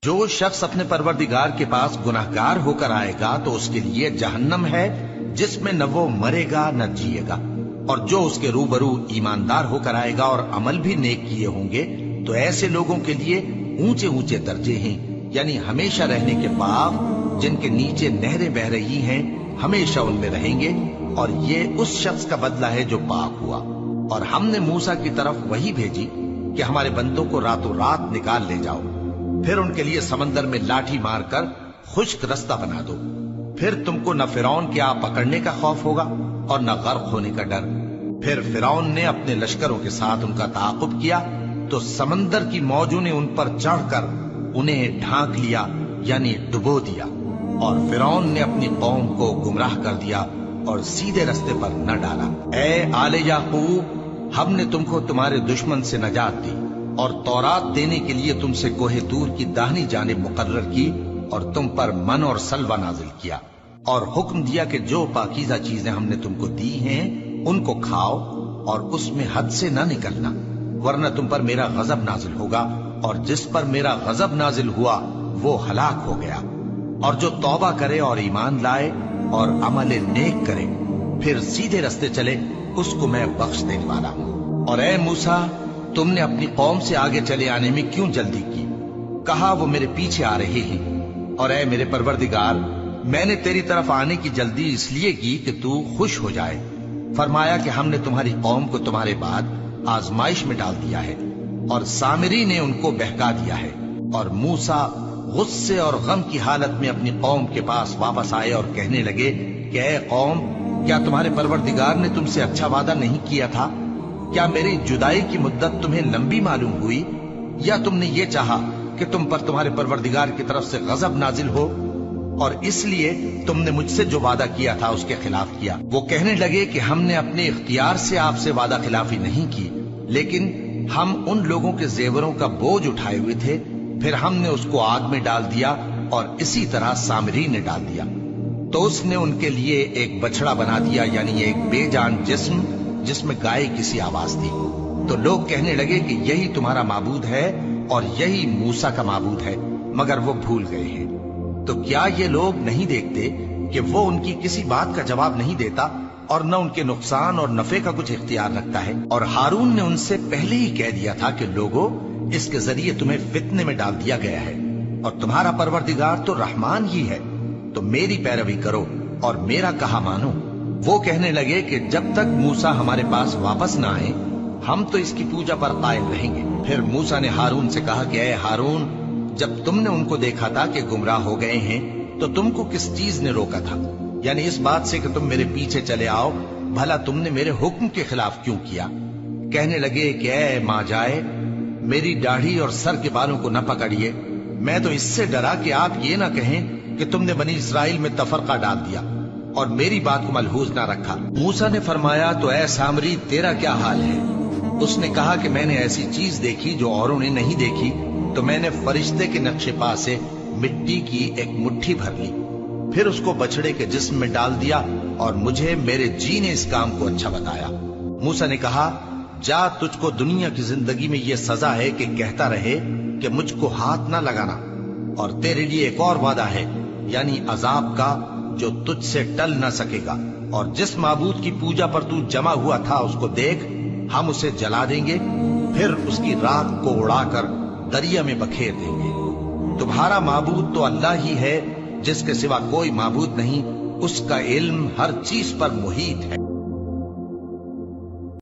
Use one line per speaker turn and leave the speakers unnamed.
جو شخص اپنے پروردگار کے پاس گناہگار ہو کر آئے گا تو اس کے لیے جہنم ہے جس میں نہ وہ مرے گا نہ جیے گا، اور جو اس کے روبرو ایماندار ہو کر آئے گا اور عمل بھی نیک کیے ہوں گے تو ایسے لوگوں کے لیے اونچے اونچے درجے ہیں، یعنی ہمیشہ رہنے کے باغ جن کے نیچے نہریں بہ رہی ہیں، ہمیشہ ان میں رہیں گے، اور یہ اس شخص کا بدلہ ہے جو پاک ہوا۔ اور ہم نے موسیٰ کی طرف وہی بھیجی کہ ہمارے بندوں کو راتوں رات نکال لے جاؤ، پھر ان کے لیے سمندر میں لاٹھی مار کر خشک رستہ بنا دو، پھر تم کو نہ فرعون کے آ پکڑنے کا خوف ہوگا اور نہ غرق ہونے کا ڈر۔ پھر فرعون نے اپنے لشکروں کے ساتھ ان کا تعاقب کیا تو سمندر کی موجوں نے ان پر چڑھ کر انہیں ڈھانک لیا، یعنی ڈبو دیا، اور فرعون نے اپنی قوم کو گمراہ کر دیا اور سیدھے رستے پر نہ ڈالا۔ اے آل یعقوب، ہم نے تم کو تمہارے دشمن سے نجات دی اور تورات دینے کے لیے تم سے کوہ طور کی داہنی جانب مقرر کی، اور تم پر من اور سلوہ نازل کیا، اور حکم دیا کہ جو پاکیزہ چیزیں ہم نے تم کو دی ہیں ان کو کھاؤ اور اس میں حد سے نہ نکلنا، ورنہ تم پر میرا غضب نازل ہوگا، اور جس پر میرا غضب نازل ہوا وہ ہلاک ہو گیا۔ اور جو توبہ کرے اور ایمان لائے اور عمل نیک کرے پھر سیدھے رستے چلے، اس کو میں بخش دینے والا ہوں۔ اور اے موسیٰ، تم نے اپنی قوم سے آگے چلے آنے میں کیوں جلدی کی؟ کہا وہ میرے پیچھے آ رہے ہیں۔ اور اے میرے پروردگار، میں نے تیری طرف آنے کی جلدی اس لیے کی کہ تو خوش ہو جائے۔ فرمایا کہ ہم نے تمہاری قوم کو تمہارے بعد آزمائش میں ڈال دیا ہے، اور سامری نے ان کو بہکا دیا ہے۔ اور موسیٰ غصے اور غم کی حالت میں اپنی قوم کے پاس واپس آئے اور کہنے لگے کہ اے قوم، کیا تمہارے پروردگار نے تم سے اچھا وعدہ نہیں کیا تھا؟ کیا میری جدائی کی مدت تمہیں لمبی معلوم ہوئی، یا تم نے یہ چاہا کہ تم پر تمہارے پروردگار کی طرف سے غضب نازل ہو، اور اس لیے تم نے مجھ سے جو وعدہ کیا تھا اس کے خلاف کیا؟ وہ کہنے لگے کہ ہم نے اپنے اختیار سے آپ سے وعدہ خلافی نہیں کی، لیکن ہم ان لوگوں کے زیوروں کا بوجھ اٹھائے ہوئے تھے، پھر ہم نے اس کو آگ میں ڈال دیا، اور اسی طرح سامری نے ڈال دیا۔ تو اس نے ان کے لیے ایک بچڑا بنا دیا، یعنی ایک بے جان جسم جس میں گائے کی سی آواز تھی۔ تو لوگ کہنے لگے کہ یہی تمہارا معبود ہے اور یہی موسیٰ کا معبود ہے، مگر وہ بھول گئے ہیں۔ تو کیا یہ لوگ نہیں دیکھتے کہ وہ ان کی کسی بات کا جواب نہیں دیتا اور نہ ان کے نقصان اور نفع کا کچھ اختیار رکھتا ہے؟ اور ہارون نے ان سے پہلے ہی کہہ دیا تھا کہ لوگوں، اس کے ذریعے تمہیں فتنے میں ڈال دیا گیا ہے، اور تمہارا پروردگار تو رحمان ہی ہے، تو میری پیروی کرو اور میرا کہا مانو۔ وہ کہنے لگے کہ جب تک موسیٰ ہمارے پاس واپس نہ آئے ہم تو اس کی پوجا پر قائم رہیں گے۔ پھر موسیٰ نے ہارون سے کہا کہ اے ہارون، جب تم نے ان کو دیکھا تھا کہ گمراہ ہو گئے ہیں تو تم کو کس چیز نے روکا تھا؟ یعنی اس بات سے کہ تم میرے پیچھے چلے آؤ، بھلا تم نے میرے حکم کے خلاف کیوں کیا؟ کہنے لگے کہ اے ماں جائے، میری داڑھی اور سر کے بالوں کو نہ پکڑیے، میں تو اس سے ڈرا کہ آپ یہ نہ کہیں کہ تم نے بنی اسرائیل میں تفرقہ ڈال دیا اور میری بات کو ملحوظ نہ رکھا۔ موسیٰ نے فرمایا تو اے سامری، تیرا کیا حال ہے؟ اس نے کہا کہ میں نے ایسی چیز دیکھی جو اوروں نے نہیں دیکھی، تو میں نے فرشتے کے نقش پا سے مٹی کی ایک مٹھی بھر لی، پھر اس کو بچڑے کے جسم میں ڈال دیا، اور مجھے میرے جی نے اس کام کو اچھا بتایا۔ موسیٰ نے کہا جا، تجھ کو دنیا کی زندگی میں یہ سزا ہے کہ کہتا رہے کہ مجھ کو ہاتھ نہ لگانا، اور تیرے لیے ایک اور وعدہ ہے، یعنی عذاب کا جو تجھ سے ٹل نہ سکے گا، اور جس معبود کی پوجا پر تو جمع ہوا تھا اس کو دیکھ، ہم اسے جلا دیں گے، پھر اس کی راکھ کو اڑا کر دریا میں بکھیر دیں گے۔ تمہارا معبود تو اللہ ہی ہے، جس کے سوا کوئی معبود نہیں، اس کا علم ہر چیز پر محیط ہے۔